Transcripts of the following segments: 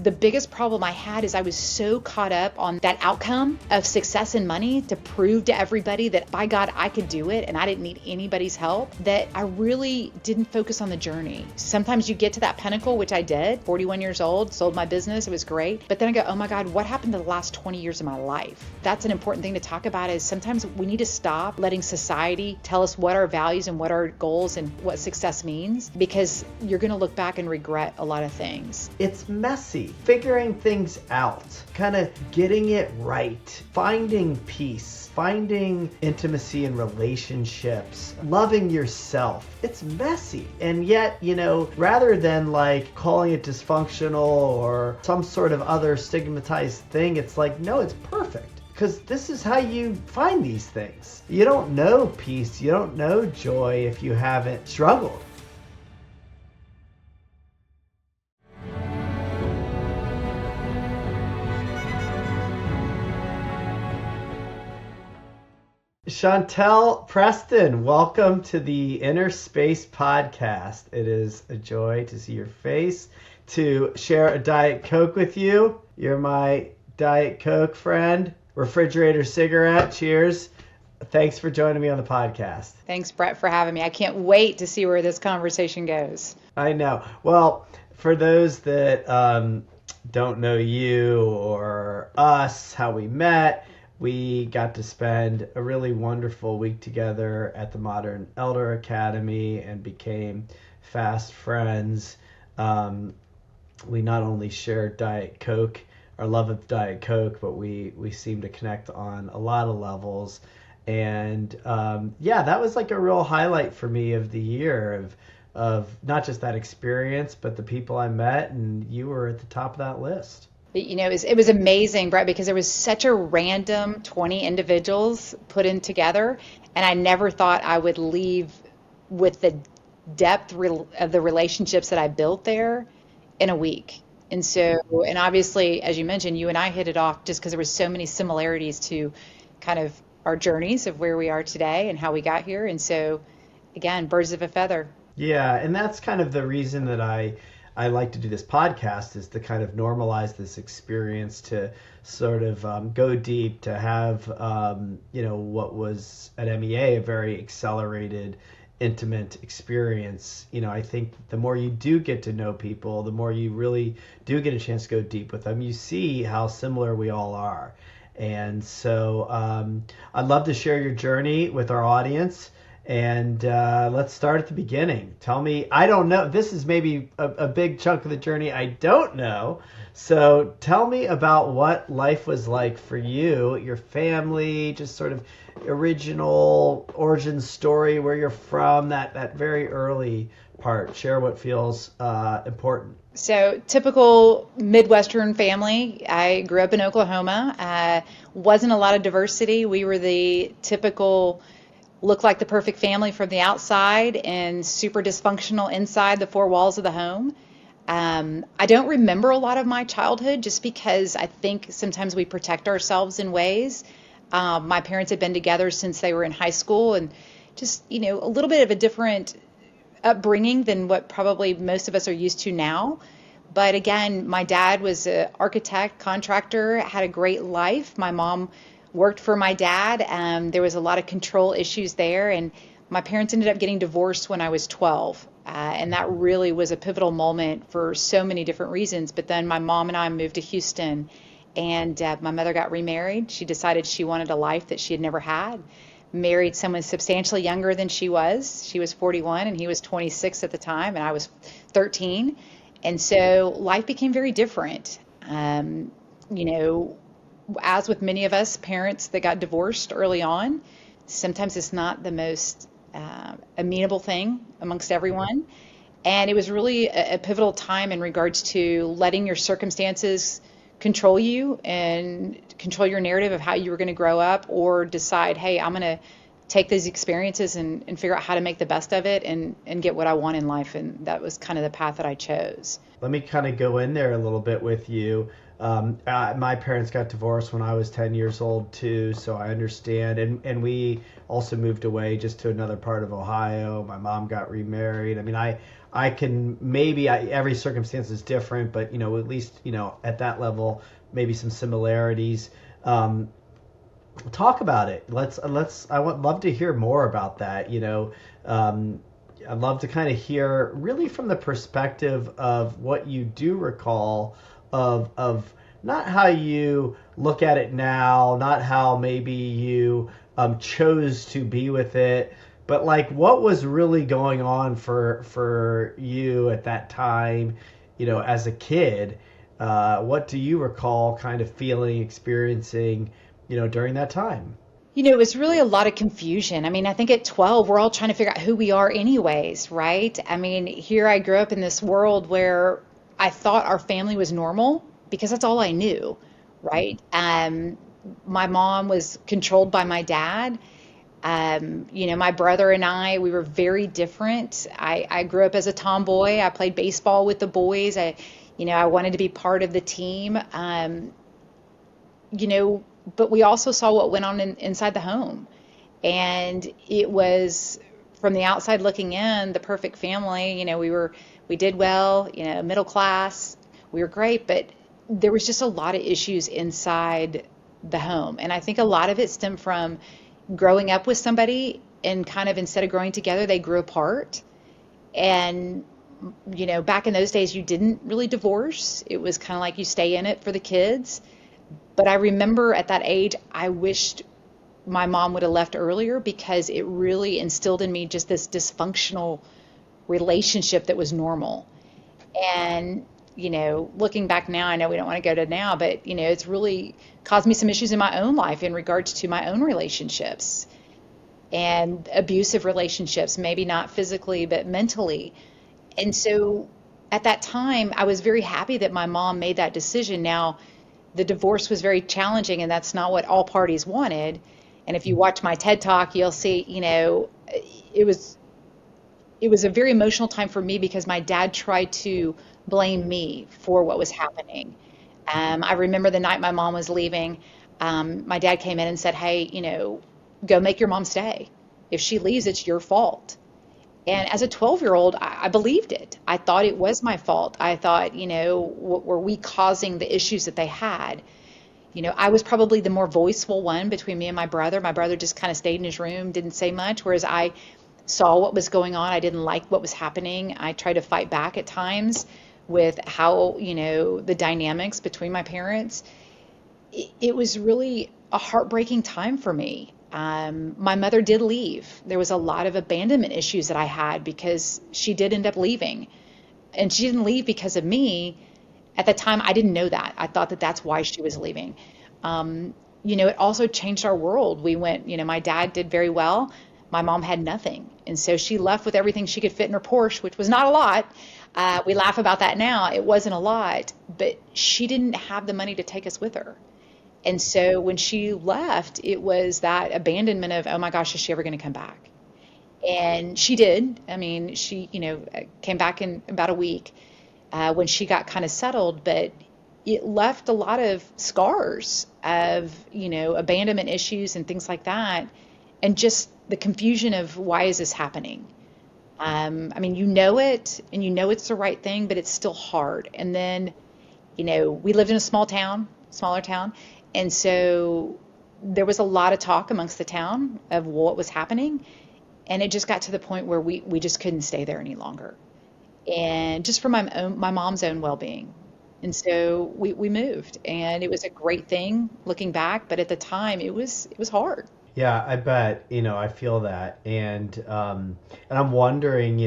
the biggest problem I had is I was so caught up on that outcome of success and money to prove to everybody that by God, I could do it and I didn't need anybody's help, that I really didn't focus on the journey. Sometimes you get to that pinnacle, which I did, 41 years old, sold my business. It was great. But then I go, oh my God, what happened to the last 20 years of my life? That's an important thing to talk about, is sometimes we need to stop letting society tell us what our values and what our goals and what success means, because you're going to look back and regret a lot of things. It's messy. Figuring things out, kind of getting it right, finding peace, finding intimacy in relationships, loving yourself. It's messy. And yet, rather than like calling it dysfunctional or some sort of other stigmatized thing, it's like, no, it's perfect. Because this is how you find these things. You don't know peace, you don't know joy if you haven't struggled. Chantell Preston, welcome to the Innerspace podcast. It is a joy to see your face, to share a Diet Coke with you. You're my Diet Coke friend, refrigerator cigarette. Cheers. Thanks for joining me on the podcast. Thanks, Brett, for having me. I can't wait to see where this conversation goes. I know. Well, for those that don't know you or us, how we met, we got to spend a really wonderful week together at the Modern Elder Academy and became fast friends. We not only shared Diet Coke, our love of Diet Coke, but we seemed to connect on a lot of levels. And that was like a real highlight for me of the year of not just that experience, but the people I met, and you were at the top of that list. It was amazing, Brett, because there was such a random 20 individuals put in together, and I never thought I would leave with the depth of the relationships that I built there in a week. And obviously, as you mentioned, you and I hit it off just because there was so many similarities to kind of our journeys of where we are today and how we got here. And so, again, birds of a feather. Yeah, and that's kind of the reason that I like to do this podcast, is to kind of normalize this experience, to sort of go deep, to have, what was at MEA a very accelerated, intimate experience. I think the more you do get to know people, the more you really do get a chance to go deep with them. You see how similar we all are. And so I'd love to share your journey with our audience. And let's start at the beginning. Tell me, I don't know, this is maybe a big chunk of the journey I don't know. So tell me about what life was like for you, your family, just sort of original origin story, where you're from, that very early part. Share what feels important. So, typical Midwestern family. I grew up in Oklahoma. Wasn't a lot of diversity. We were the typical, look like the perfect family from the outside and super dysfunctional inside the four walls of the home. I don't remember a lot of my childhood, just because I think sometimes we protect ourselves in ways. My parents had been together since they were in high school, and just, a little bit of a different upbringing than what probably most of us are used to now. But again, my dad was an architect, contractor, had a great life. My mom worked for my dad. There was a lot of control issues there, and my parents ended up getting divorced when I was 12. And that really was a pivotal moment for so many different reasons. But then my mom and I moved to Houston, and my mother got remarried. She decided she wanted a life that she had never had. Married someone substantially younger than she was. She was 41 and he was 26 at the time, and I was 13. And so life became very different. As with many of us parents that got divorced early on, sometimes it's not the most amenable thing amongst everyone. And it was really a pivotal time in regards to letting your circumstances control you and control your narrative of how you were going to grow up, or decide, hey, I'm going to take these experiences and figure out how to make the best of it and get what I want in life. And that was kind of the path that I chose. Let me kind of go in there a little bit with you. My parents got divorced when I was 10 years old too, so I understand. And we also moved away just to another part of Ohio. My mom got remarried. I mean, I can maybe every circumstance is different, but at least at that level, maybe some similarities. Talk about it. I would love to hear more about that. I'd love to kind of hear really from the perspective of what you do recall of not how you look at it now, not how maybe you chose to be with it, but like what was really going on for you at that time, as a kid. What do you recall kind of feeling, experiencing, during that time? It was really a lot of confusion. I mean, I think at 12, we're all trying to figure out who we are anyways, right? I mean, here I grew up in this world where I thought our family was normal because that's all I knew, right? My mom was controlled by my dad. My brother and we were very different. I grew up as a tomboy. I played baseball with the boys. I wanted to be part of the team. But we also saw what went on inside the home. And it was, from the outside looking in, the perfect family. We did well, middle class. We were great, but there was just a lot of issues inside the home. And I think a lot of it stemmed from growing up with somebody and kind of instead of growing together, they grew apart. And, back in those days, you didn't really divorce. It was kind of like you stay in it for the kids. But I remember at that age, I wished my mom would have left earlier because it really instilled in me just this dysfunctional relationship that was normal. And, looking back now, I know we don't want to go to now, but, it's really caused me some issues in my own life in regards to my own relationships and abusive relationships, maybe not physically, but mentally. And so at that time, I was very happy that my mom made that decision. Now, the divorce was very challenging, and that's not what all parties wanted. And if you watch my TED Talk, you'll see, it was a very emotional time for me because my dad tried to blame me for what was happening. I remember the night my mom was leaving, my dad came in and said, "Hey, go make your mom stay. If she leaves, it's your fault." And as a 12-year-old, I believed it. I thought it was my fault. I thought, were we causing the issues that they had? I was probably the more voiceful one between me and my brother. My brother just kind of stayed in his room, didn't say much, whereas I saw what was going on. I didn't like what was happening. I tried to fight back at times with how, the dynamics between my parents. It was really a heartbreaking time for me. My mother did leave. There was a lot of abandonment issues that I had because she did end up leaving. And she didn't leave because of me. At the time, I didn't know that. I thought that that's why she was leaving. It also changed our world. We went, my dad did very well. My mom had nothing. And so she left with everything she could fit in her Porsche, which was not a lot. We laugh about that now. It wasn't a lot, but she didn't have the money to take us with her. And so when she left, it was that abandonment of, oh my gosh, is she ever going to come back? And she did. I mean, she, came back in about a week when she got kind of settled, but it left a lot of scars of, abandonment issues and things like that. And just the confusion of why is this happening? I mean, it and it's the right thing, but it's still hard. And then, we lived in a smaller town. And so there was a lot of talk amongst the town of what was happening. And it just got to the point where we just couldn't stay there any longer. And just for my mom's own well-being. And so we moved, and it was a great thing looking back, but at the time it was hard. Yeah, I bet, I feel that. And I'm wondering,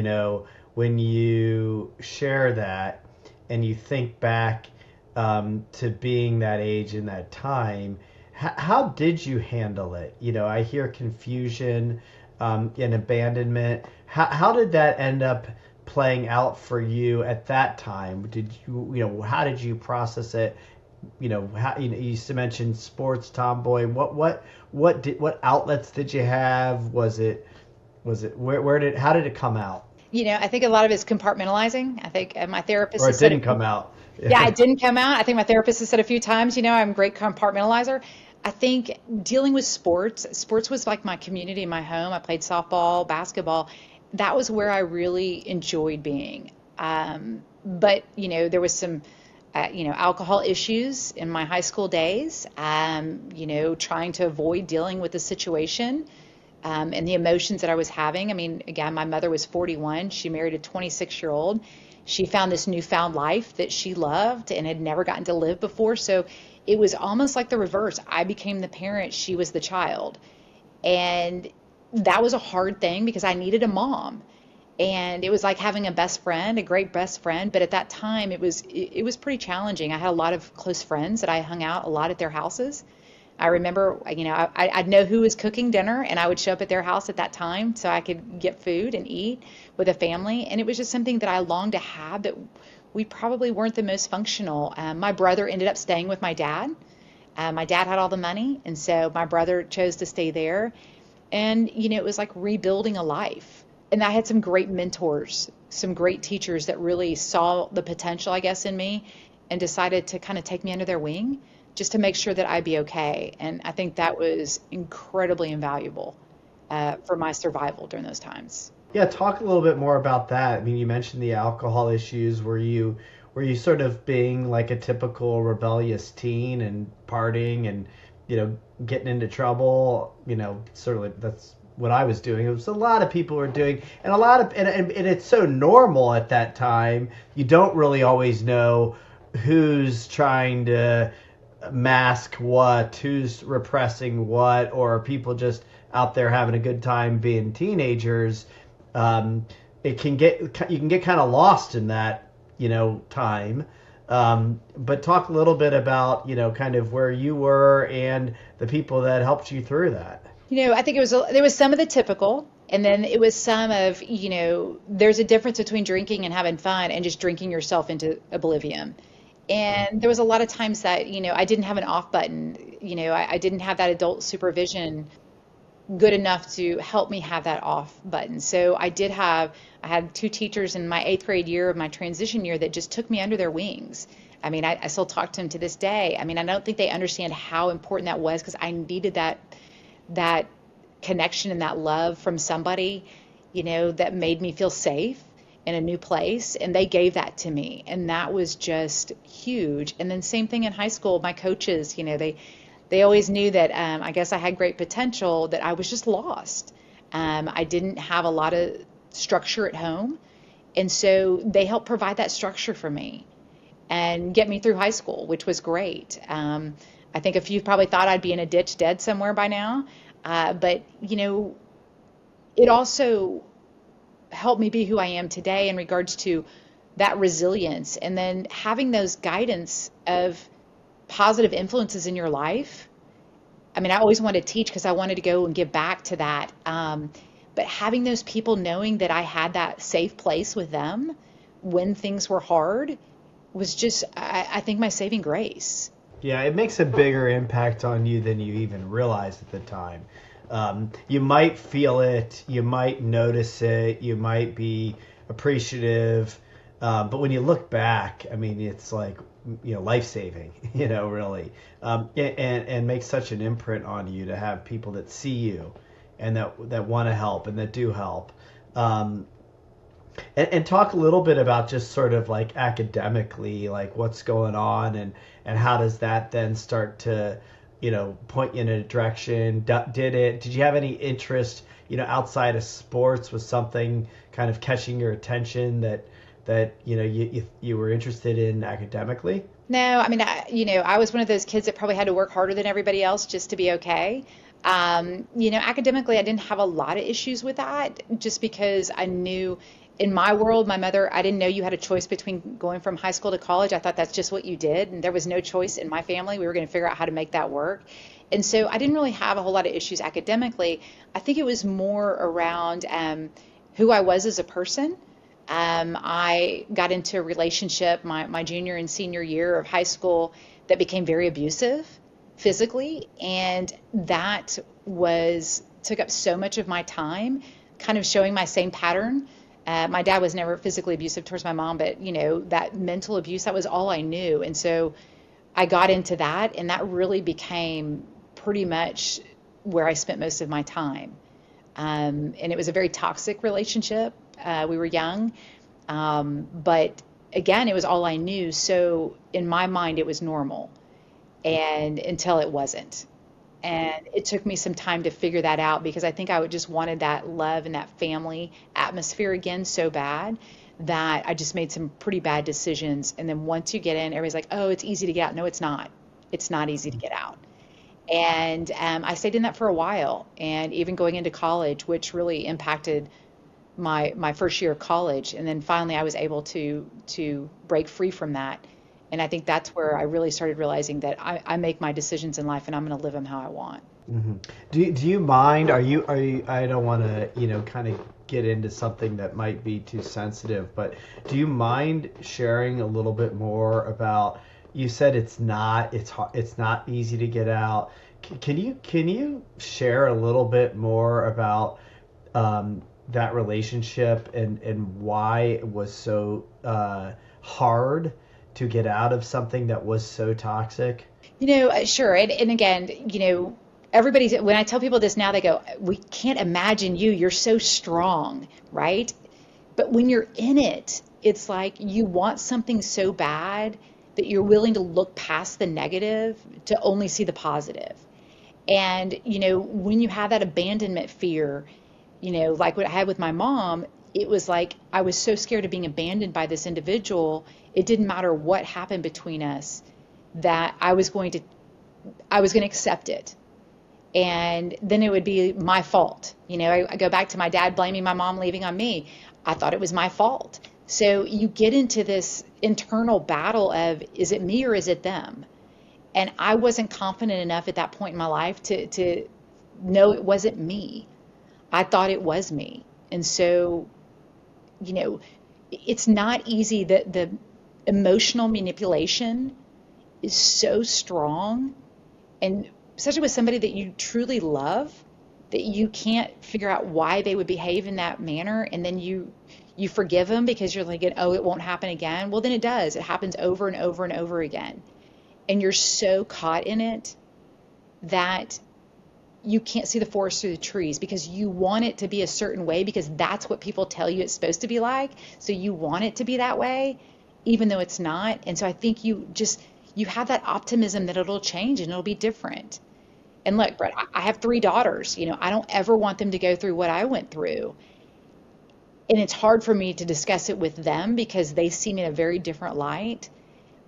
when you share that and you think back to being that age and that time, how did you handle it? I hear confusion and abandonment. How did that end up playing out for you at that time? Did you, how did you process it you used to mention sports, tomboy. What outlets did you have? Was it how did it come out? I think a lot of it's compartmentalizing. I think my therapist Or has it said didn't come out? yeah, it didn't come out. I think my therapist has said a few times, I'm a great compartmentalizer. I think dealing with sports was like my community, my home. I played softball, basketball. That was where I really enjoyed being. But, there was some, alcohol issues in my high school days, trying to avoid dealing with the situation. And the emotions that I was having. I mean, again, my mother was 41. She married a 26-year-old. She found this newfound life that she loved and had never gotten to live before. So it was almost like the reverse. I became the parent, she was the child. And that was a hard thing because I needed a mom. And it was like having a best friend, a great best friend. But at that time, it was pretty challenging. I had a lot of close friends that I hung out a lot at their houses. I remember, I'd know who was cooking dinner, and I would show up at their house at that time so I could get food and eat with a family. And it was just something that I longed to have, but we probably weren't the most functional. My brother ended up staying with my dad. My dad had all the money, and so my brother chose to stay there. And, it was like rebuilding a life. And I had some great mentors, some great teachers that really saw the potential, I guess, in me and decided to kind of take me under their wing just to make sure that I'd be okay. And I think that was incredibly invaluable for my survival during those times. Yeah, talk a little bit more about that. I mean, you mentioned the alcohol issues. Were you sort of being like a typical rebellious teen and partying and getting into trouble? Sort of like that's what I was doing. It was a lot of people were doing, and and it's so normal at that time. You don't really always know who's trying to mask what, who's repressing what, or are people just out there having a good time being teenagers. You can get kind of lost in that time. But talk a little bit about kind of where you were and the people that helped you through that. I think there was some of the typical, and then it was some of, there's a difference between drinking and having fun and just drinking yourself into oblivion. And there was a lot of times that, I didn't have an off button. I didn't have that adult supervision good enough to help me have that off button. So I had two teachers in my 8th grade year of my transition year that just took me under their wings. I mean, I still talk to them to this day. I mean, I don't think they understand how important that was because I needed that connection and that love from somebody, that made me feel safe in a new place, and they gave that to me, and that was just huge. And then same thing in high school, my coaches, they always knew that I guess I had great potential, that I was just lost. I didn't have a lot of structure at home, and so they helped provide that structure for me and get me through high school, which was great. I think a few probably thought I'd be in a ditch dead somewhere by now, but it also helped me be who I am today in regards to that resilience, and then having those guidance of positive influences in your life. I mean, I always wanted to teach because I wanted to go and give back to that. But having those people, knowing that I had that safe place with them when things were hard, was just, I think, my saving grace. Yeah, it makes a bigger impact on you than you even realized at the time. You might feel it, you might notice it, you might be appreciative, but when you look back, I mean, it's like, life-saving, really, and makes such an imprint on you to have people that see you and that want to help and that do help. And talk a little bit about just sort of like academically, like what's going on and how does that then start to point you in a direction. Did you have any interest, outside of sports? Was something kind of catching your attention that you were interested in academically? No, I mean, I was one of those kids that probably had to work harder than everybody else just to be okay. Academically, I didn't have a lot of issues with that just because I knew in my world, my mother, I didn't know you had a choice between going from high school to college. I thought that's just what you did. And there was no choice in my family. We were going to figure out how to make that work. And so I didn't really have a whole lot of issues academically. I think it was more around who I was as a person. I got into a relationship my junior and senior year of high school that became very abusive physically, and that was took up so much of my time, kind of showing my same pattern. My dad was never physically abusive towards my mom, but that mental abuse, that was all I knew. And so I got into that, and that really became pretty much where I spent most of my time. And it was a very toxic relationship. We were young, but again, it was all I knew. So in my mind, it was normal, and until it wasn't. And it took me some time to figure that out because I think I would just wanted that love and that family atmosphere again so bad that I just made some pretty bad decisions. And then once you get in, everybody's like, oh, it's easy to get out. No, it's not. It's not easy to get out. And I stayed in that for a while, and even going into college, which really impacted my first year of college. And then finally, I was able to break free from that. And I think that's where I really started realizing that I make my decisions in life, and I'm going to live them how I want. Hmm. Do you mind? Are you? I don't want to kind of get into something that might be too sensitive, but do you mind sharing a little bit more about? You said it's not easy to get out. Can you share a little bit more about that relationship and why it was so hard to get out of something that was so toxic? Sure. And again, everybody's, when I tell people this now, they go, we can't imagine you. You're so strong, right? But when you're in it, it's like you want something so bad that you're willing to look past the negative to only see the positive. And, when you have that abandonment fear, like what I had with my mom, it was like I was so scared of being abandoned by this individual. It didn't matter what happened between us, that I was going to accept it. And then it would be my fault. I go back to my dad blaming my mom leaving on me. I thought it was my fault. So you get into this internal battle of, is it me or is it them? And I wasn't confident enough at that point in my life to know it wasn't me. I thought it was me. And so, you know, it's not easy. The emotional manipulation is so strong, and especially with somebody that you truly love, that you can't figure out why they would behave in that manner, and then you forgive them because you're thinking, oh, it won't happen again. Well, then it does. It happens over and over and over again. And you're so caught in it that you can't see the forest through the trees because you want it to be a certain way because that's what people tell you it's supposed to be like. So you want it to be that way, even though it's not. And so I think you have that optimism that it'll change and it'll be different. And look, Brett, I have 3 daughters. I don't ever want them to go through what I went through. And it's hard for me to discuss it with them because they see me in a very different light.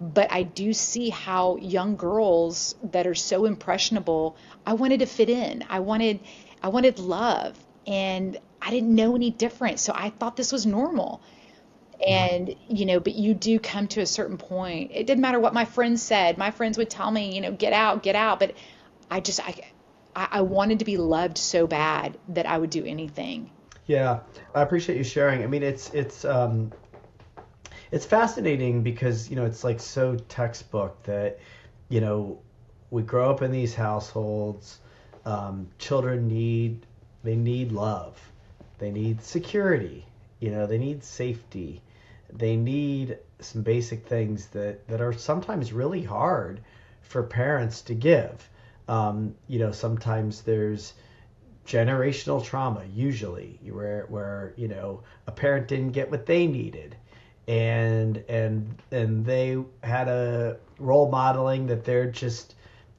But I do see how young girls that are so impressionable, I wanted to fit in. I wanted love, and I didn't know any different. So I thought this was normal. And, but you do come to a certain point. It didn't matter what my friends said. My friends would tell me, get out, get out. But I wanted to be loved so bad that I would do anything. Yeah, I appreciate you sharing. I mean, it's fascinating because it's like so textbook that you know we grow up in these households. Children need love, they need security, they need safety, they need some basic things that are sometimes really hard for parents to give. Sometimes there's generational trauma, usually where a parent didn't get what they needed, and they had a role modeling that they're just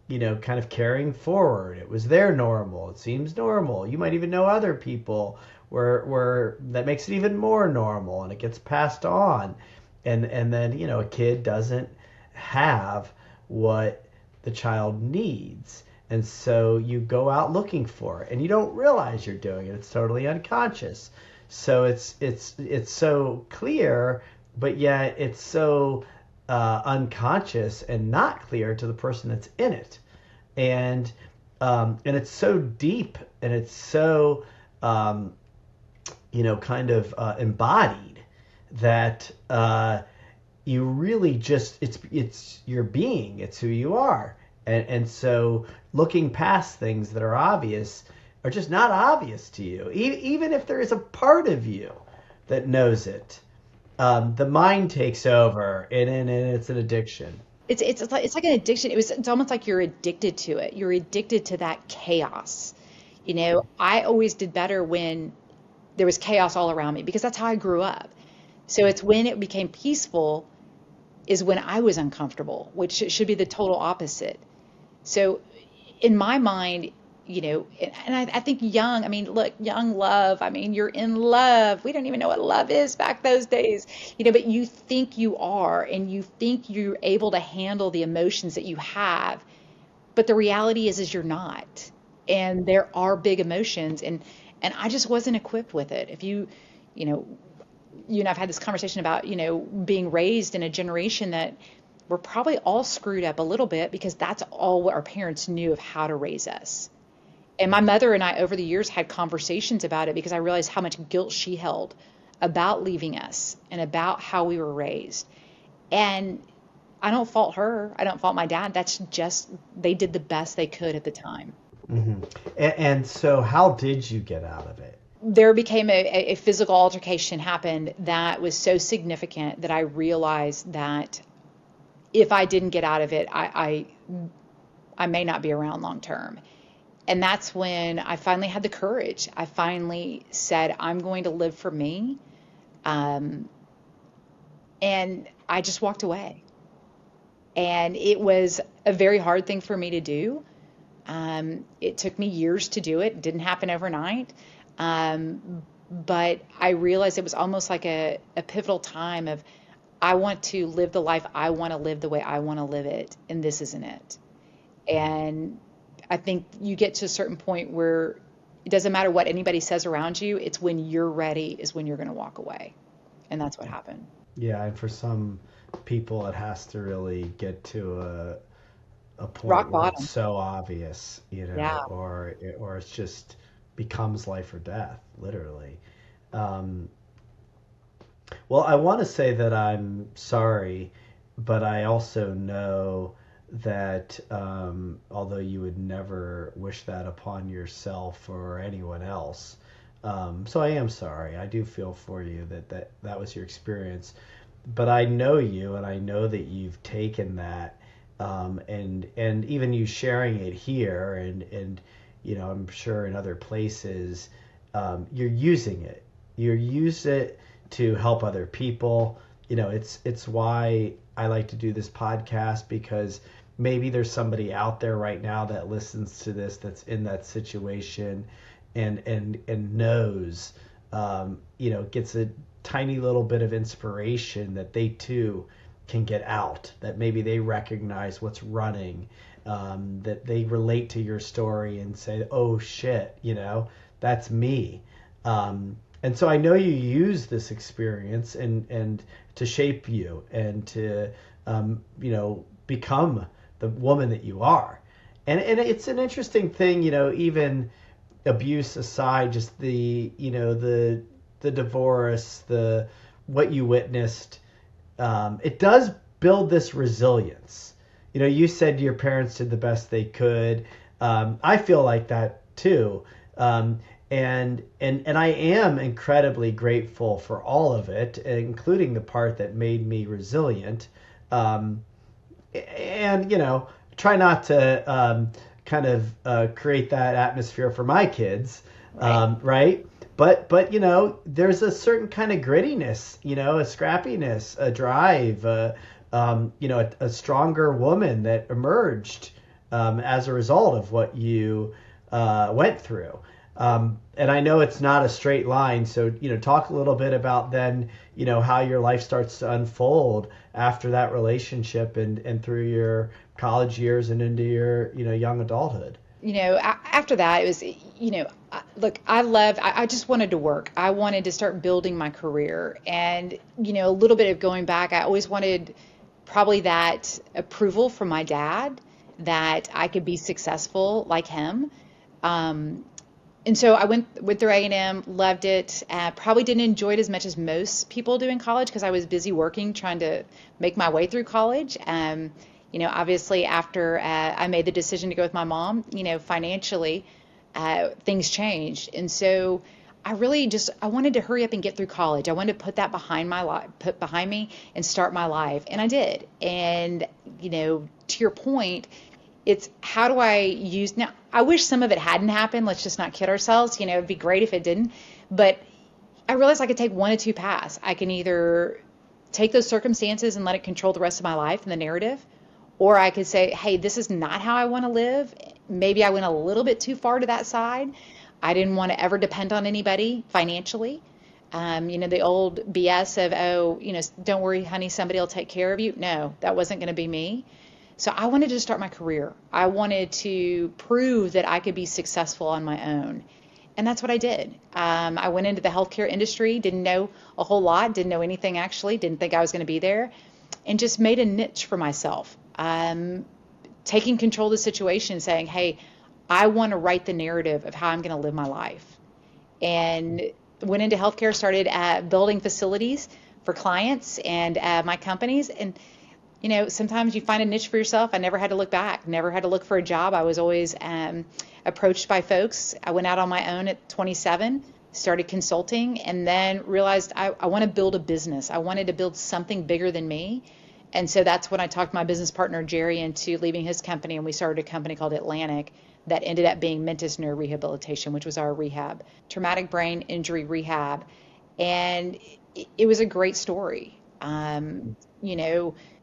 kind of carrying forward. It was their normal. It seems normal. You might even know other people where that makes it even more normal, and it gets passed on, and then a kid doesn't have what the child needs. And so you go out looking for it, and you don't realize you're doing it. It's totally unconscious. So it's so clear, but yet it's so unconscious and not clear to the person that's in it. And it's so deep, and it's so kind of embodied that you really just it's your being, it's who you are. And so looking past things that are obvious are just not obvious to you, even if there is a part of you that knows it. The mind takes over, and it's an addiction. It's like an addiction. It's almost like you're addicted to it. You're addicted to that chaos. I always did better when there was chaos all around me because that's how I grew up. So it's when it became peaceful is when I was uncomfortable, which should be the total opposite. So in my mind, and I think I mean, look, young love, I mean, you're in love. We don't even know what love is back those days, but you think you are, and you think you're able to handle the emotions that you have. But the reality is you're not. And there are big emotions, and I just wasn't equipped with it. If you know, you and I've had this conversation about, being raised in a generation that we're probably all screwed up a little bit because that's all what our parents knew of how to raise us. And my mother and I, over the years, had conversations about it because I realized how much guilt she held about leaving us and about how we were raised. And I don't fault her. I don't fault my dad. That's just, they did the best they could at the time. Hmm. And so, how did you get out of it? There became a physical altercation happened that was so significant that I realized that if I didn't get out of it, I may not be around long term. And that's when I finally had the courage. I finally said, I'm going to live for me. Um, and I just walked away. And it was a very hard thing for me to do. It took me years to do it. It didn't happen overnight. But I realized it was almost like a pivotal time of, I want to live the life I want to live the way I want to live it. And this isn't it. And I think you get to a certain point where it doesn't matter what anybody says around you. It's when you're ready is when you're going to walk away. And that's what happened. Yeah, and for some people, it has to really get to a Rock point where bottom. it's so obvious, Yeah. or it's just becomes life or death, literally. Um, well, I want to say that I'm sorry, but I also know that although you would never wish that upon yourself or anyone else, so I am sorry. I do feel for you that was your experience, but I know you, and I know that you've taken that, and even you sharing it here, and I'm sure in other places, you're using it. You use it to help other people. It's why I like to do this podcast, because maybe there's somebody out there right now that listens to this that's in that situation, and knows, gets a tiny little bit of inspiration that they too can get out, that maybe they recognize what's running, that they relate to your story and say, oh shit, that's me. And so I know you use this experience and to shape you and to, become the woman that you are. And it's an interesting thing, even abuse aside, just the divorce, what you witnessed, it does build this resilience. You said your parents did the best they could. I feel like that too. And I am incredibly grateful for all of it, including the part that made me resilient. And try not to kind of create that atmosphere for my kids, Right. right? But there's a certain kind of grittiness, a scrappiness, a drive, a stronger woman that emerged as a result of what you went through. And I know it's not a straight line, so talk a little bit about then how your life starts to unfold after that relationship and through your college years and into your young adulthood. After that, it was, look, I just wanted to work. I wanted to start building my career. And, a little bit of going back, I always wanted probably that approval from my dad that I could be successful like him. Um, And so I went through A&M, loved it. Probably didn't enjoy it as much as most people do in college because I was busy working, trying to make my way through college. Obviously after I made the decision to go with my mom, financially, things changed. And so I wanted to hurry up and get through college. I wanted to put that behind my life, put behind me and start my life. And I did. And, to your point, it's how do I use now? I wish some of it hadn't happened. Let's just not kid ourselves. It'd be great if it didn't. But I realized I could take one of two paths. I can either take those circumstances and let it control the rest of my life and the narrative, or I could say, hey, this is not how I want to live. Maybe I went a little bit too far to that side. I didn't want to ever depend on anybody financially. The old BS of, oh, don't worry, honey, somebody will take care of you. No, that wasn't going to be me. So I wanted to start my career. I wanted to prove that I could be successful on my own. And that's what I did. I went into the healthcare industry, didn't know a whole lot, didn't know anything actually, didn't think I was going to be there, and just made a niche for myself. Taking control of the situation, saying, hey, I want to write the narrative of how I'm going to live my life. And went into healthcare, started building facilities for clients and my companies. And sometimes you find a niche for yourself. I never had to look back, never had to look for a job. I was always approached by folks. I went out on my own at 27, started consulting, and then realized I want to build a business. I wanted to build something bigger than me. And so that's when I talked my business partner, Jerry, into leaving his company, and we started a company called Atlantic that ended up being Mentis Neurorehabilitation, which was our rehab, traumatic brain injury rehab. And it was a great story.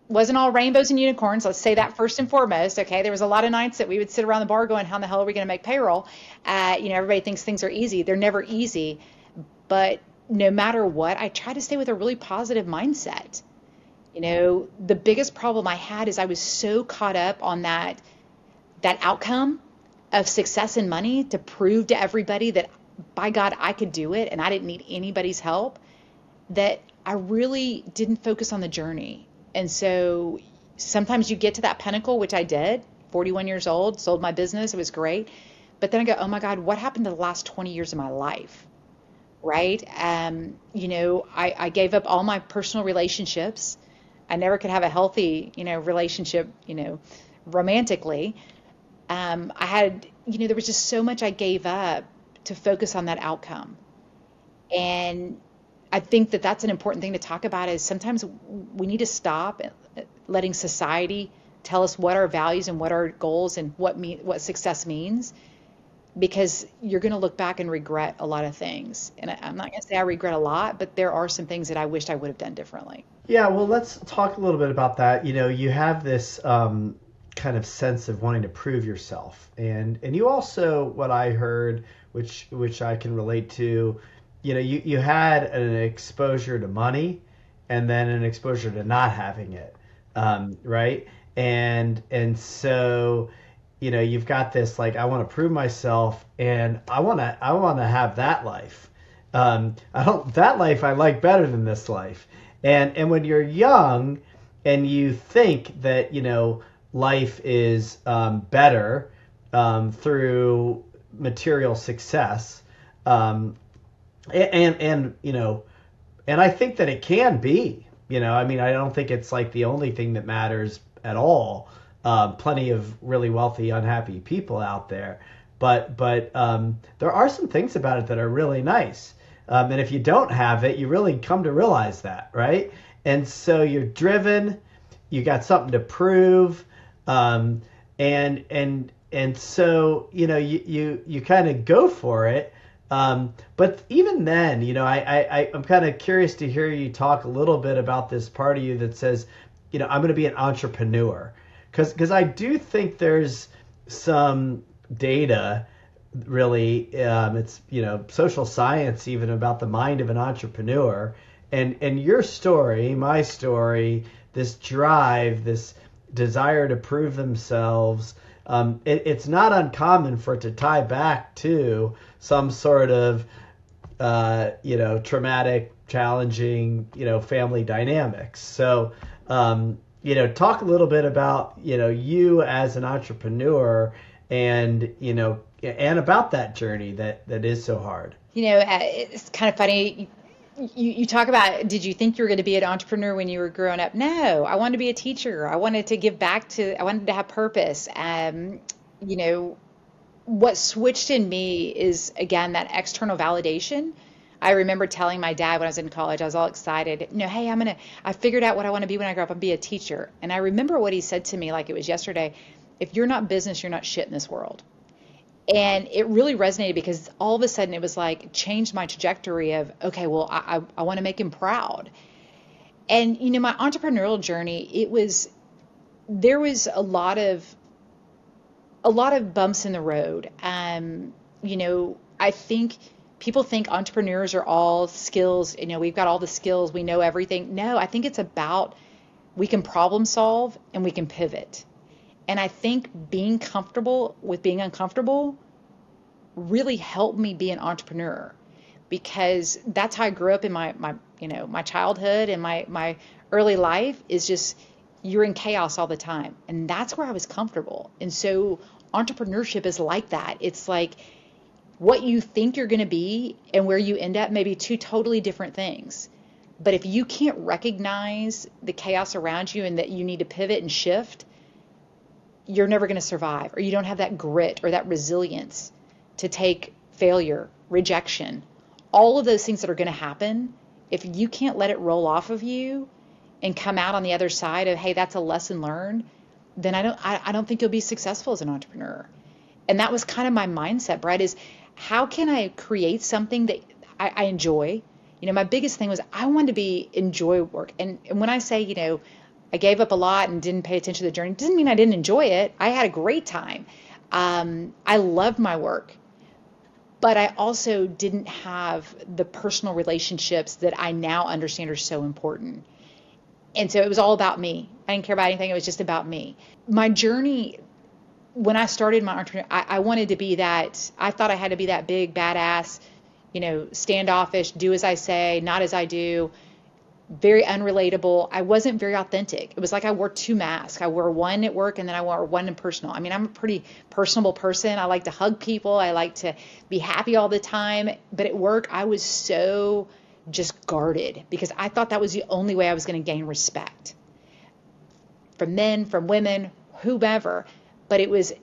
Wasn't all rainbows and unicorns. Let's say that first and foremost. Okay, there was a lot of nights that we would sit around the bar going, how in the hell are we going to make payroll? Everybody thinks things are easy. They're never easy. But no matter what, I try to stay with a really positive mindset. The biggest problem I had is I was so caught up on that outcome of success and money to prove to everybody that, by God, I could do it and I didn't need anybody's help, that I really didn't focus on the journey. And so sometimes you get to that pinnacle, which I did, 41 years old, sold my business. It was great. But then I go, oh my God, what happened to the last 20 years of my life? Right? I gave up all my personal relationships. I never could have a healthy, relationship, romantically. I had, there was just so much I gave up to focus on that outcome. And I think that that's an important thing to talk about is sometimes we need to stop letting society tell us what our values and what our goals and what success means, because you're going to look back and regret a lot of things. And I'm not going to say I regret a lot, but there are some things that I wished I would have done differently. Yeah, well, let's talk a little bit about that. You have this kind of sense of wanting to prove yourself, and you also, what I heard, which I can relate to, you had an exposure to money, and then an exposure to not having it, right? And so you've got this like, I want to prove myself, and I want to have that life. That life I like better than this life. And when you're young and you think that, life is better through material success, and I think that it can be, I don't think it's like the only thing that matters at all. Plenty of really wealthy, unhappy people out there, but there are some things about it that are really nice. And if you don't have it, you really come to realize that, right? And so you're driven, you got something to prove, and so you kind of go for it. But even then, I'm kind of curious to hear you talk a little bit about this part of you that says, I'm going to be an entrepreneur, because I do think there's some data. Really, it's social science even about the mind of an entrepreneur, and your story, my story, this drive, this desire to prove themselves. It's not uncommon for it to tie back to some sort of traumatic, challenging family dynamics. So talk a little bit about you as an entrepreneur, and and about that journey that is so hard. It's kind of funny. You talk about, did you think you were going to be an entrepreneur when you were growing up? No, I wanted to be a teacher. I wanted to give back I wanted to have purpose. You know, what switched in me is, again, that external validation. I remember telling my dad when I was in college, I was all excited, hey, I figured out what I want to be when I grow up. I'm be a teacher. And I remember what he said to me like it was yesterday: if you're not business, you're not shit in this world. And it really resonated because all of a sudden it was like changed my trajectory of, okay, well, I want to make him proud. And, my entrepreneurial journey, there was a lot of bumps in the road. I think people think entrepreneurs are all skills. We've got all the skills. We know everything. No, I think it's about, we can problem solve and we can pivot. And I think being comfortable with being uncomfortable really helped me be an entrepreneur, because that's how I grew up in my childhood and my early life is just, you're in chaos all the time. And that's where I was comfortable. And so entrepreneurship is like that. It's like what you think you're going to be and where you end up may be two totally different things. But if you can't recognize the chaos around you and that you need to pivot and shift, you're never going to survive, or you don't have that grit or that resilience to take failure, rejection, all of those things that are going to happen. If you can't let it roll off of you and come out on the other side of, hey, that's a lesson learned, then I don't think you'll be successful as an entrepreneur. And that was kind of my mindset, Brett, is how can I create something that I enjoy? My biggest thing was I wanted to enjoy work. And when I say, I gave up a lot and didn't pay attention to the journey, it doesn't mean I didn't enjoy it. I had a great time. I loved my work, but I also didn't have the personal relationships that I now understand are so important. And so it was all about me. I didn't care about anything. It was just about me. My journey, when I started my entrepreneur, I wanted to be that. I thought I had to be that big, badass, standoffish, do as I say, not as I do, very unrelatable. I wasn't very authentic. It was like I wore two masks. I wore one at work and then I wore one in personal. I mean, I'm a pretty personable person. I like to hug people. I like to be happy all the time. But at work, I was so just guarded because I thought that was the only way I was going to gain respect from men, from women, whomever. But it was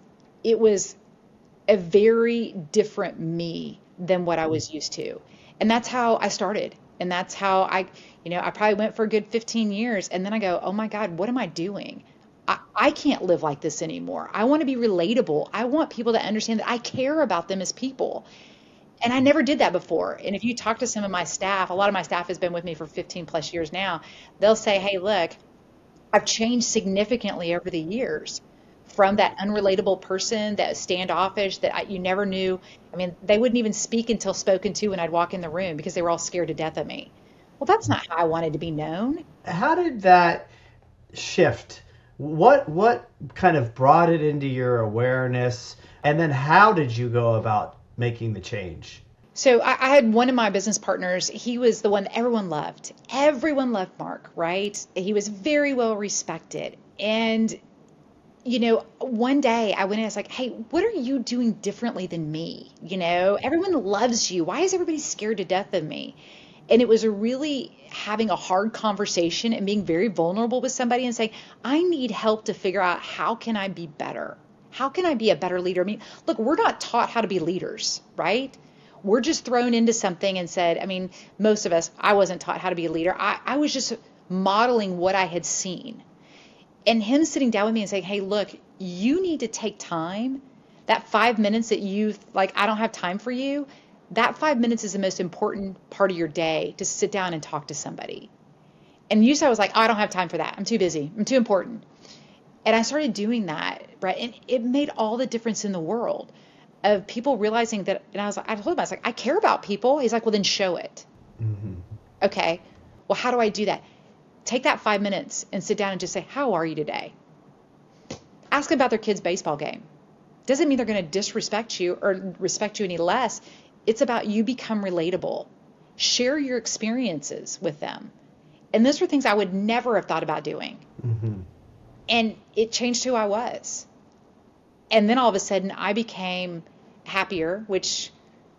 a very different me than what I was used to. And that's how I started. And that's how I probably went for a good 15 years. And then I go, oh my God, what am I doing? I can't live like this anymore. I want to be relatable. I want people to understand that I care about them as people. And I never did that before. And if you talk to some of my staff, a lot of my staff has been with me for 15 plus years now, they'll say, hey, look, I've changed significantly over the years from that unrelatable person, that standoffish that you never knew. I mean, they wouldn't even speak until spoken to when I'd walk in the room because they were all scared to death of me. Well, that's not how I wanted to be known. How did that shift? What kind of brought it into your awareness? And then how did you go about making the change? So I had one of my business partners. He was the one that everyone loved. Everyone loved Mark, right? He was very well respected. And, one day I went in and I was like, hey, what are you doing differently than me? Everyone loves you. Why is everybody scared to death of me? And it was really having a hard conversation and being very vulnerable with somebody and saying, I need help to figure out how can I be better? How can I be a better leader? I mean, look, we're not taught how to be leaders, right? We're just thrown into something and said, I mean, most of us, I wasn't taught how to be a leader. I was just modeling what I had seen. And him sitting down with me and saying, hey, look, you need to take time. That 5 minutes that I don't have time for you. That 5 minutes is the most important part of your day, to sit down and talk to somebody. And usually I was like, oh, I don't have time for that. I'm too busy. I'm too important. And I started doing that, right? And it made all the difference in the world of people realizing that. And I told him, I was like, I care about people. He's like, well, then show it. Mm-hmm. Okay. Well, how do I do that? Take that 5 minutes and sit down and just say, how are you today? Ask them about their kid's baseball game. Doesn't mean they're going to disrespect you or respect you any less. It's about you become relatable. Share your experiences with them. And those were things I would never have thought about doing. Mm-hmm. And it changed who I was. And then all of a sudden I became happier, which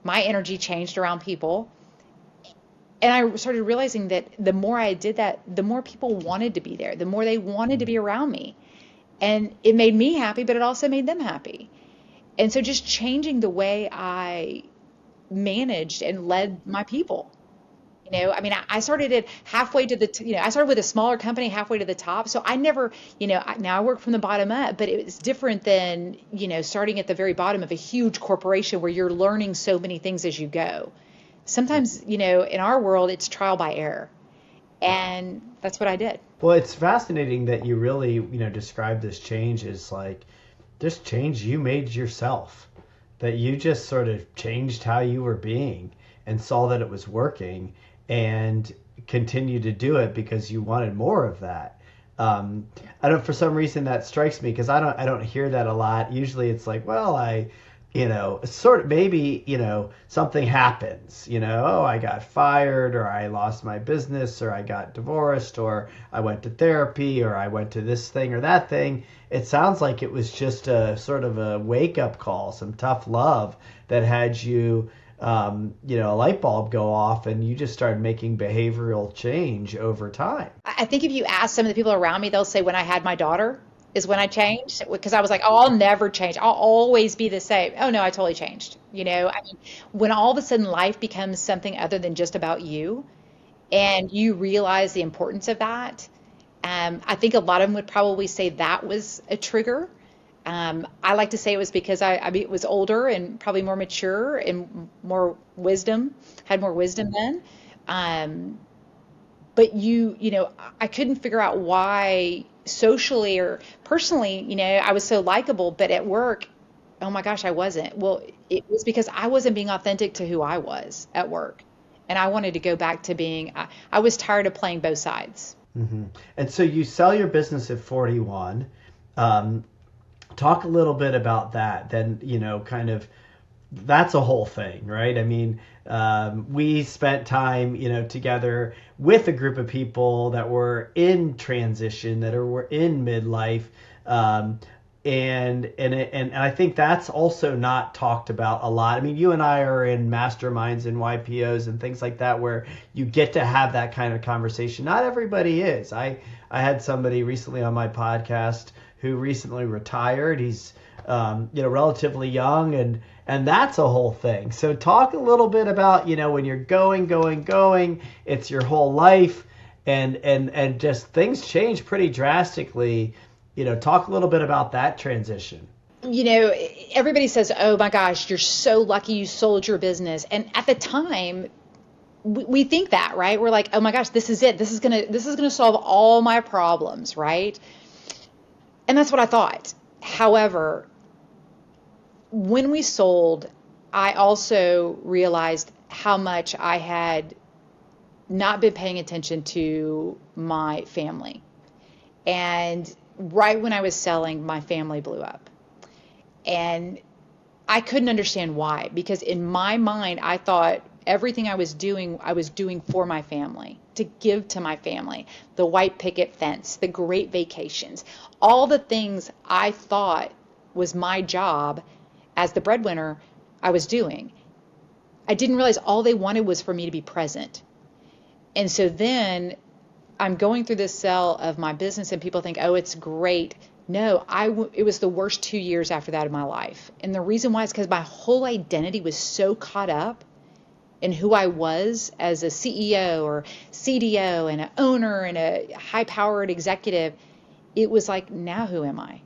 my energy changed around people. And I started realizing that the more I did that, the more people wanted to be there, the more they wanted to be around me. And it made me happy, but it also made them happy. And so just changing the way I managed and led my people. I mean, I started it halfway to I started with a smaller company halfway to the top. So I never, now I work from the bottom up, but it was different than, starting at the very bottom of a huge corporation where you're learning so many things as you go. Sometimes, in our world, it's trial by error. And that's what I did. Well, it's fascinating that you really, describe this change as like this change you made yourself, that you just sort of changed how you were being and saw that it was working and continued to do it because you wanted more of that. I don't, for some reason that strikes me because I don't hear that a lot. Usually it's like, well, sort of maybe, something happens, oh, I got fired or I lost my business or I got divorced or I went to therapy or I went to this thing or that thing. It sounds like it was just a sort of a wake up call, some tough love that had you, a light bulb go off and you just started making behavioral change over time. I think if you ask some of the people around me, they'll say when I had my daughter is when I changed, because I was like, oh, I'll never change. I'll always be the same. Oh no, I totally changed. I mean, when all of a sudden life becomes something other than just about you and you realize the importance of that, I think a lot of them would probably say that was a trigger. I like to say it was because I was older and probably more mature and more wisdom, had more wisdom then. But I couldn't figure out why socially or personally, I was so likable, but at work, oh my gosh, I wasn't. Well, it was because I wasn't being authentic to who I was at work. And I wanted to go back to being, I was tired of playing both sides. Mm-hmm. And so you sell your business at 41. Talk a little bit about that. Then, kind of, that's a whole thing, right? I mean, we spent time, together with a group of people that were in transition, that were in midlife. And I think that's also not talked about a lot. I mean, you and I are in masterminds and YPOs and things like that where you get to have that kind of conversation. Not everybody is. I had somebody recently on my podcast who recently retired. He's relatively young, and that's a whole thing. So talk a little bit about, when you're going, it's your whole life, and just things change pretty drastically. Talk a little bit about that transition. Everybody says, oh my gosh, you're so lucky you sold your business. And at the time, we think that, right? We're like, oh my gosh, this is it. This is gonna solve all my problems, right? And that's what I thought. However, when we sold, I also realized how much I had not been paying attention to my family. And right when I was selling, my family blew up. And I couldn't understand why, because in my mind, I thought everything I was doing for my family, to give to my family. The white picket fence, the great vacations, all the things I thought was my job as the breadwinner I was doing. I didn't realize all they wanted was for me to be present. And so then I'm going through this sell of my business and people think, oh, it's great. No, it was the worst 2 years after that of my life. And the reason why is because my whole identity was so caught up in who I was as a CEO or CDO and an owner and a high-powered executive. It was like, now who am I?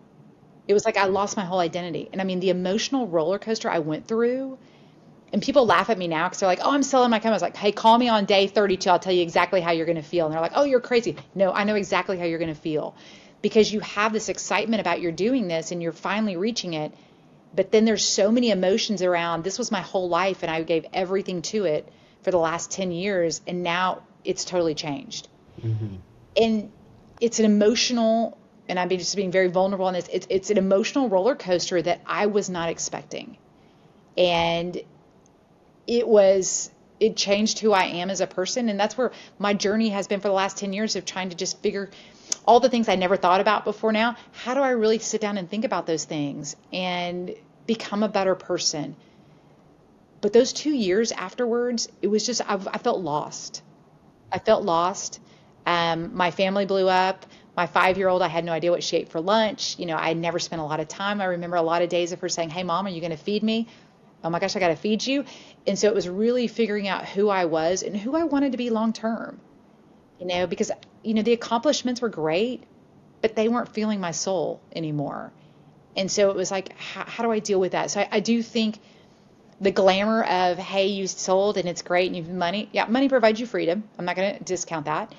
It was like I lost my whole identity. And I mean, the emotional roller coaster I went through, and people laugh at me now because they're like, oh, I'm selling my company. I was like, hey, call me on day 32. I'll tell you exactly how you're going to feel. And they're like, oh, you're crazy. No, I know exactly how you're going to feel, because you have this excitement about you're doing this and you're finally reaching it. But then there's so many emotions around, this was my whole life and I gave everything to it for the last 10 years. And now it's totally changed. Mm-hmm. And it's an emotional, and I'm just being very vulnerable on this. It's an emotional roller coaster that I was not expecting. And it changed who I am as a person. And that's where my journey has been for the last 10 years, of trying to just figure all the things I never thought about before now. How do I really sit down and think about those things and become a better person? But those 2 years afterwards, it was just, I felt lost. I felt lost. My family blew up. My 5-year-old, I had no idea what she ate for lunch. I had never spent a lot of time. I remember a lot of days of her saying, "Hey, Mom, are you going to feed me?" "Oh my gosh, I got to feed you." And so it was really figuring out who I was and who I wanted to be long term, because, the accomplishments were great, but they weren't feeling my soul anymore. And so it was like, how do I deal with that? So I do think the glamour of, hey, you sold and it's great and you've money. Yeah, money provides you freedom. I'm not going to discount that.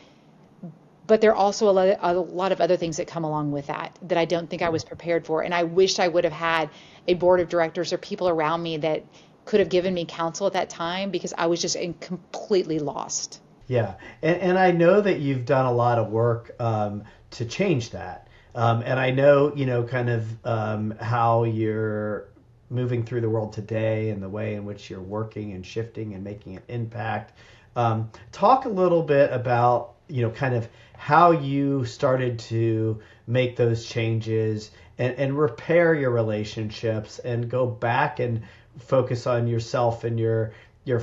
But there are also a lot of other things that come along with that I don't think I was prepared for. And I wish I would have had a board of directors or people around me that could have given me counsel at that time, because I was just completely lost. Yeah, and I know that you've done a lot of work to change that. And I know, kind of how you're moving through the world today and the way in which you're working and shifting and making an impact. Talk a little bit about, kind of how you started to make those changes and repair your relationships and go back and focus on yourself and your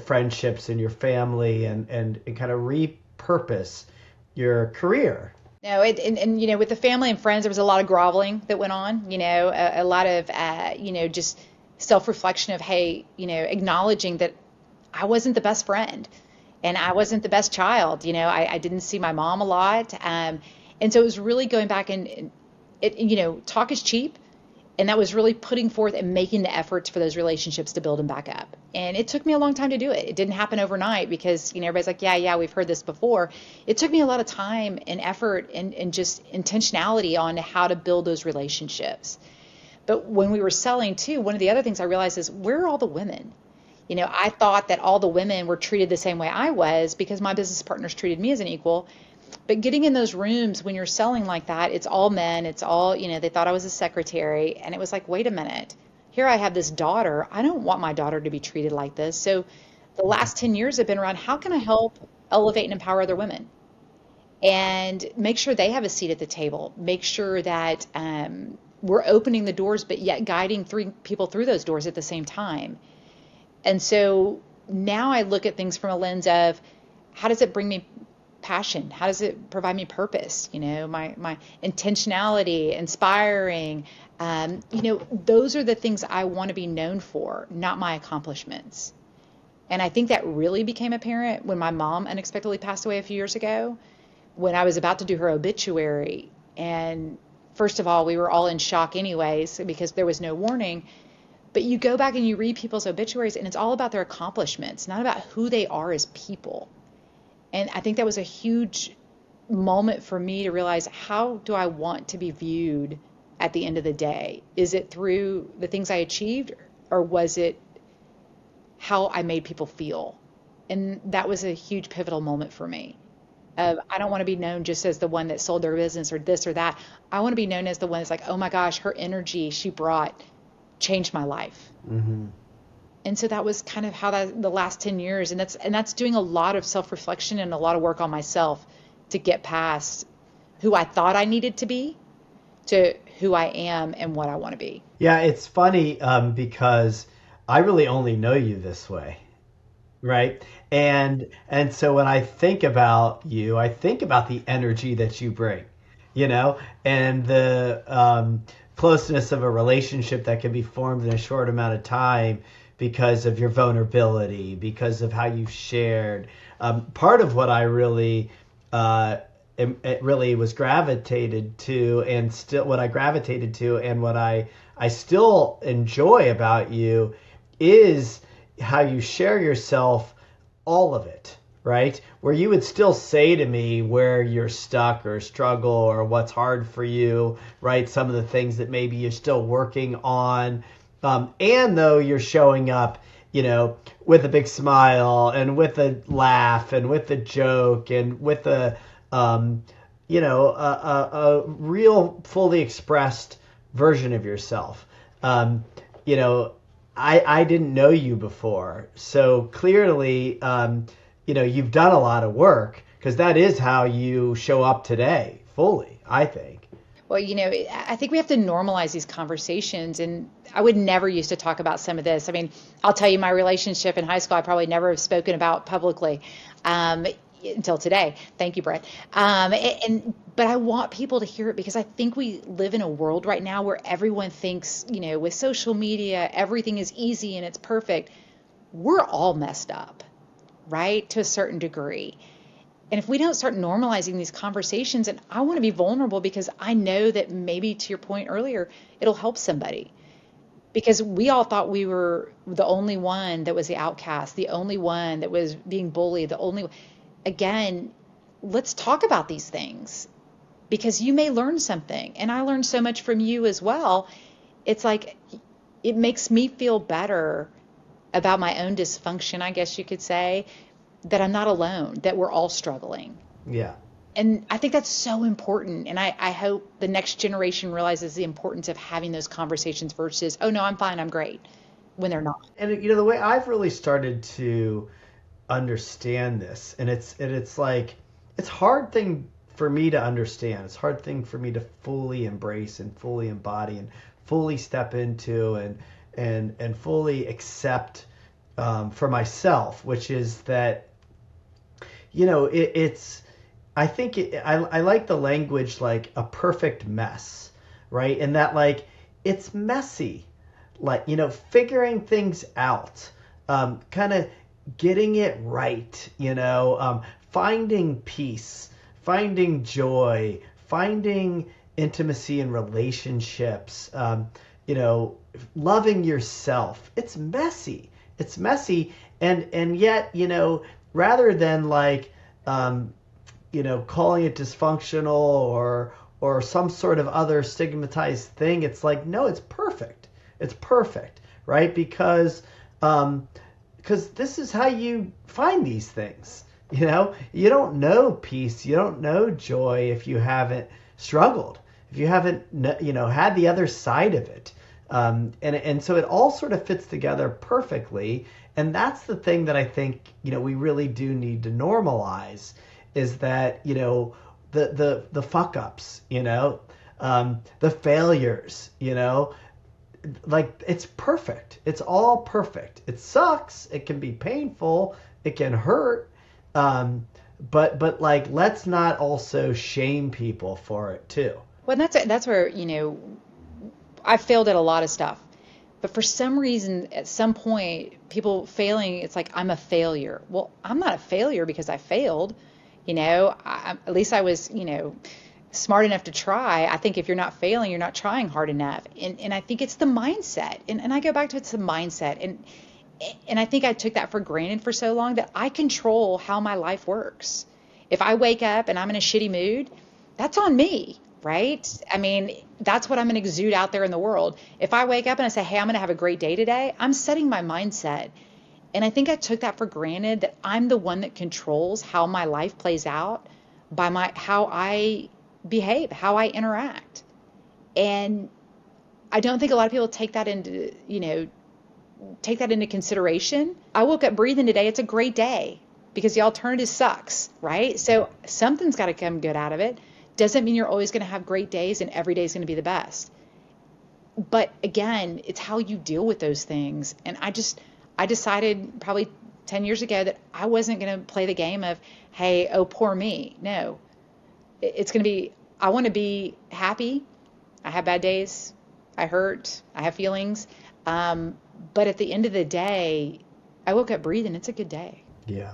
friendships and your family and kind of repurpose your career. No, and with the family and friends, there was a lot of groveling that went on, a lot of, just self-reflection of, hey, acknowledging that I wasn't the best friend and I wasn't the best child. I didn't see my mom a lot. And so it was really going back and talk is cheap. And that was really putting forth and making the efforts for those relationships to build them back up. And it took me a long time to do it. It didn't happen overnight because, everybody's like, yeah, we've heard this before. It took me a lot of time and effort and just intentionality on how to build those relationships. But when we were selling too, one of the other things I realized is, where are all the women? I thought that all the women were treated the same way I was because my business partners treated me as an equal. But getting in those rooms when you're selling like that, it's all men, it's all, they thought I was a secretary. And it was like, wait a minute, here I have this daughter. I don't want my daughter to be treated like this. So the last 10 years have been around, how can I help elevate and empower other women? And make sure they have a seat at the table. Make sure that we're opening the doors, but yet guiding people through those doors at the same time. And so now I look at things from a lens of, how does it bring me passion? How does it provide me purpose? My intentionality, inspiring, those are the things I want to be known for, not my accomplishments. And I think that really became apparent when my mom unexpectedly passed away a few years ago, when I was about to do her obituary. And first of all, we were all in shock anyways, because there was no warning. But you go back and you read people's obituaries and it's all about their accomplishments, not about who they are as people. And I think that was a huge moment for me to realize, how do I want to be viewed at the end of the day? Is it through the things I achieved, or was it how I made people feel? And that was a huge pivotal moment for me. I don't want to be known just as the one that sold their business or this or that. I want to be known as the one that's like, oh my gosh, her energy she brought changed my life. Mm-hmm. And so that was kind of how the last 10 years, and that's doing a lot of self-reflection and a lot of work on myself to get past who I thought I needed to be to who I am and what I want to be. Yeah, it's funny because I really only know you this way, right? And so when I think about you, I think about the energy that you bring, and the closeness of a relationship that can be formed in a short amount of time because of your vulnerability, because of how you've shared. Part of what I really was gravitated to, and still what I gravitated to, and what I still enjoy about you is how you share yourself, all of it, right? Where you would still say to me where you're stuck or struggle or what's hard for you, right? Some of the things that maybe you're still working on. And though you're showing up, with a big smile and with a laugh and with a joke and with a real fully expressed version of yourself. I didn't know you before. So clearly, you've done a lot of work, because that is how you show up today fully, I think. Well, I think we have to normalize these conversations. And I would never used to talk about some of this. I mean, I'll tell you, my relationship in high school, I probably never have spoken about publicly until today. Thank you, Brett. But I want people to hear it because I think we live in a world right now where everyone thinks, with social media, everything is easy and it's perfect. We're all messed up, right? To a certain degree. And if we don't start normalizing these conversations, and I want to be vulnerable because I know that maybe to your point earlier, it'll help somebody. Because we all thought we were the only one that was the outcast, the only one that was being bullied, again, let's talk about these things because you may learn something. And I learned so much from you as well. It's like, it makes me feel better about my own dysfunction, I guess you could say, that I'm not alone, that we're all struggling. Yeah. And I think that's so important. And I hope the next generation realizes the importance of having those conversations versus, oh, no, I'm fine, I'm great, when they're not. And the way I've really started to understand this, and it's like, it's hard thing for me to understand. It's a hard thing for me to fully embrace and fully embody and fully step into and fully accept for myself, which is that, I think I like the language like a perfect mess, right? And that like it's messy, like, figuring things out, kind of getting it right, finding peace, finding joy, finding intimacy in relationships, loving yourself. It's messy. It's messy. And yet, rather than like, calling it dysfunctional or some sort of other stigmatized thing, it's like, no, it's perfect. It's perfect, right? Because this is how you find these things. You don't know peace, you don't know joy if you haven't struggled, if you haven't, had the other side of it. And so it all sort of fits together perfectly. And that's the thing that I think, we really do need to normalize is that, the fuck ups, the failures, like it's perfect. It's all perfect. It sucks. It can be painful. It can hurt. But like, let's not also shame people for it too. Well, that's where, I failed at a lot of stuff. But for some reason, at some point, people failing, it's like, I'm a failure. Well, I'm not a failure because I failed. At least I was, smart enough to try. I think if you're not failing, you're not trying hard enough. And I think it's the mindset. And I go back to it's the mindset. And I think I took that for granted for so long that I control how my life works. If I wake up and I'm in a shitty mood, that's on me. Right? I mean, that's what I'm going to exude out there in the world. If I wake up and I say, hey, I'm going to have a great day today, I'm setting my mindset. And I think I took that for granted that I'm the one that controls how my life plays out by how I behave, how I interact. And I don't think a lot of people take that into consideration. I woke up breathing today. It's a great day because the alternative sucks, right? So something's got to come good out of it. Doesn't mean you're always going to have great days and every day is going to be the best. But again, it's how you deal with those things. And I decided probably 10 years ago that I wasn't going to play the game of, hey, oh, poor me. No, it's going to be, I want to be happy. I have bad days. I hurt. I have feelings. But at the end of the day, I woke up breathing. It's a good day. Yeah.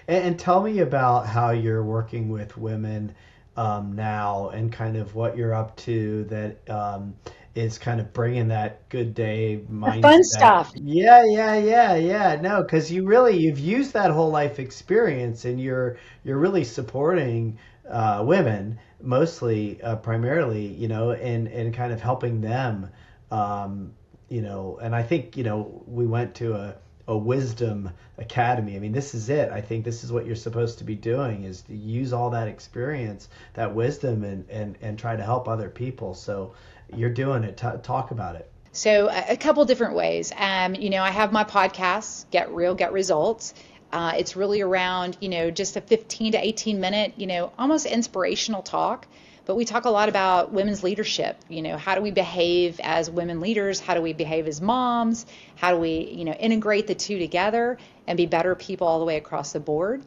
And tell me about how you're working with women now and kind of what you're up to that is kind of bringing that good day mindset. The fun stuff. Yeah. No, because you've used that whole life experience and you're really supporting women mostly, primarily, and kind of helping them, and I think, we went to a wisdom academy. I mean, this is it. I think this is what you're supposed to be doing is to use all that experience, that wisdom and try to help other people. So you're doing it. Talk about it. So a couple different ways. I have my podcast, Get Real, Get Results. It's really around, just a 15 to 18 minute, almost inspirational talk. But we talk a lot about women's leadership. How do we behave as women leaders? How do we behave as moms? How do we, integrate the two together and be better people all the way across the board?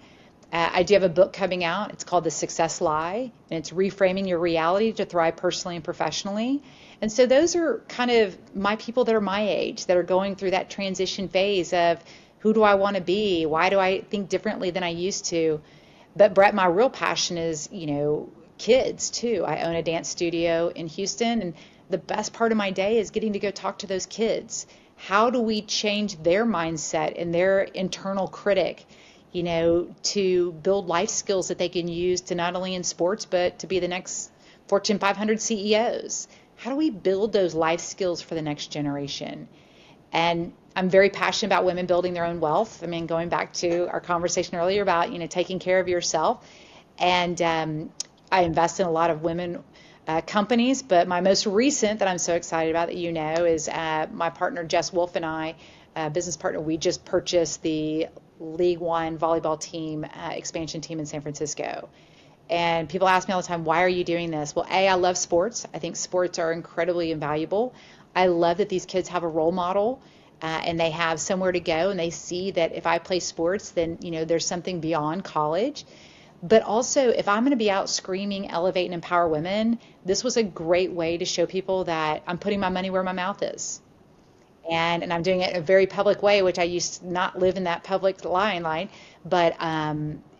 I do have a book coming out. It's called The Success Lie, and it's reframing your reality to thrive personally and professionally. And so those are kind of my people that are my age, that are going through that transition phase of who do I want to be? Why do I think differently than I used to? But Brett, my real passion is, kids too. I own a dance studio in Houston, and the best part of my day is getting to go talk to those kids. How do we change their mindset and their internal critic, to build life skills that they can use to not only in sports, but to be the next Fortune 500 CEOs? How do we build those life skills for the next generation? And I'm very passionate about women building their own wealth. I mean, going back to our conversation earlier about, taking care of yourself. And I invest in a lot of women companies, but my most recent that I'm so excited about that is my partner Jess Wolf and I, business partner, we just purchased the League One volleyball team, expansion team in San Francisco. And people ask me all the time, why are you doing this? Well, I love sports. I think sports are incredibly invaluable. I love that these kids have a role model and they have somewhere to go, and they see that if I play sports, then, there's something beyond college. But also, if I'm going to be out screaming, elevate, and empower women, this was a great way to show people that I'm putting my money where my mouth is. And I'm doing it in a very public way, which I used to not live in that public line. But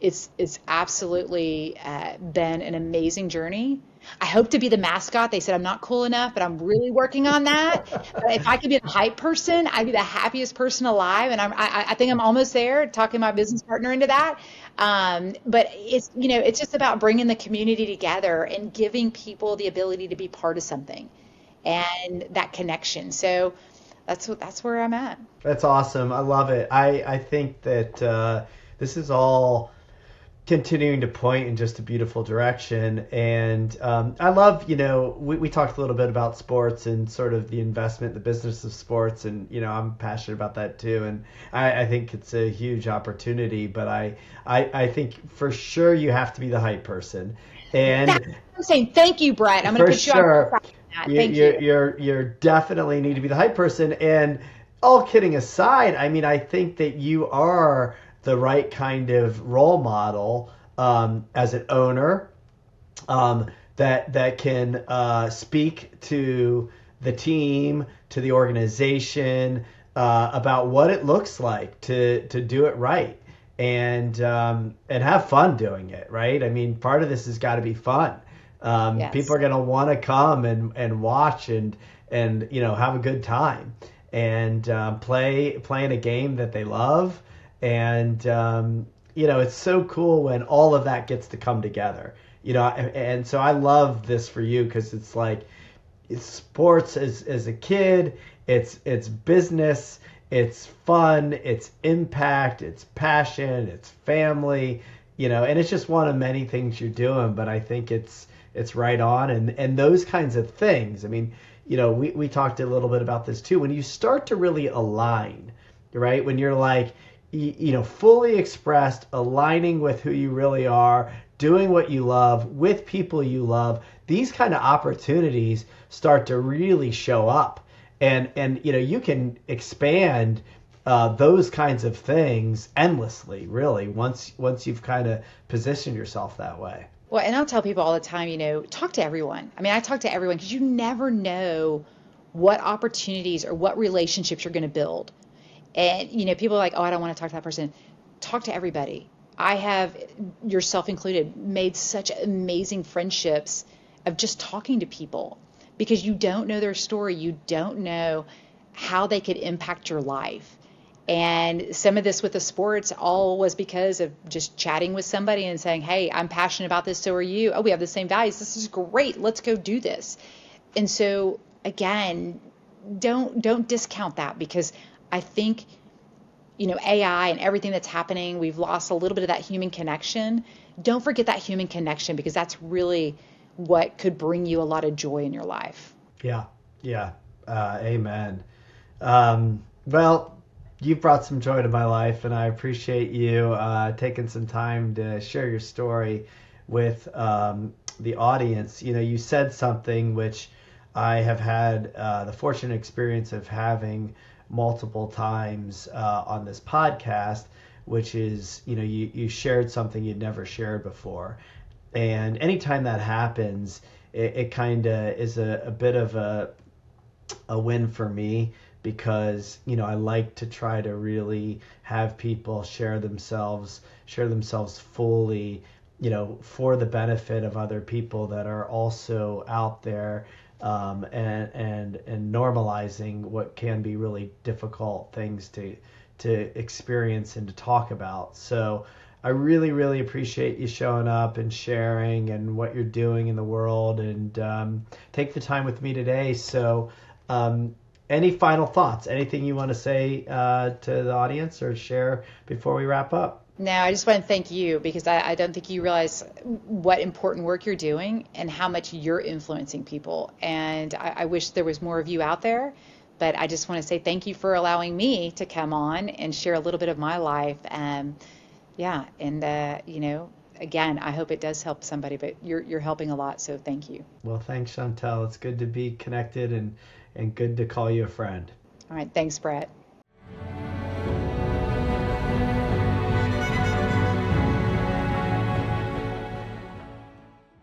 it's absolutely been an amazing journey. I hope to be the mascot. They said I'm not cool enough, but I'm really working on that. But if I could be the hype person, I'd be the happiest person alive. And I think I'm almost there, talking my business partner into that. But it's just about bringing the community together and giving people the ability to be part of something and that connection. So that's where I'm at. That's awesome. I love it. I think that this is all continuing to point in just a beautiful direction. And I love, we talked a little bit about sports and sort of the investment, the business of sports. And, I'm passionate about that too. And I think it's a huge opportunity. But I think for sure you have to be the hype person. And I'm saying thank you, Brett. I'm going to put you on that. Thank you. You're definitely need to be the hype person. And all kidding aside, I mean, I think that you are the right kind of role model as an owner that can speak to the team, to the organization about what it looks like to do it right and have fun doing it, right? I mean, part of this has got to be fun. Yes. People are going to want to come and watch and have a good time and playing a game that they love. And it's so cool when all of that gets to come together, and so I love this for you because it's like it's sports as a kid, it's business, it's fun, it's impact, it's passion, it's family, and it's just one of many things you're doing. But I think it's right on, and those kinds of things. I mean, we talked a little bit about this too. When you start to really align, right? When you're like, fully expressed, aligning with who you really are, doing what you love with people you love, these kind of opportunities start to really show up. And you can expand those kinds of things endlessly, really, once you've kind of positioned yourself that way. Well, and I'll tell people all the time, talk to everyone. I mean, I talk to everyone because you never know what opportunities or what relationships you're going to build. And, people are like, oh, I don't want to talk to that person. Talk to everybody. I have, yourself included, made such amazing friendships of just talking to people because you don't know their story. You don't know how they could impact your life. And some of this with the sports all was because of just chatting with somebody and saying, hey, I'm passionate about this. So are you? Oh, we have the same values. This is great. Let's go do this. And so, again, don't discount that because I think, AI and everything that's happening, we've lost a little bit of that human connection. Don't forget that human connection because that's really what could bring you a lot of joy in your life. Yeah. Amen. Well, you've brought some joy to my life, and I appreciate you taking some time to share your story with the audience, you said something which I have had the fortunate experience of having multiple times on this podcast, which is, you shared something you'd never shared before. And anytime that happens, it kind of is a bit of a win for me, because I like to try to really have people share themselves fully, for the benefit of other people that are also out there, and normalizing what can be really difficult things to experience and to talk about. So I really, really appreciate you showing up and sharing and what you're doing in the world, and take the time with me today. So, any final thoughts? Anything you want to say to the audience or share before we wrap up? No, I just want to thank you, because I don't think you realize what important work you're doing and how much you're influencing people. And I wish there was more of you out there, but I just want to say thank you for allowing me to come on and share a little bit of my life. Yeah, and again, I hope it does help somebody, but you're helping a lot, so thank you. Well, thanks, Chantell. It's good to be connected, and good to call you a friend. All right, thanks, Brett.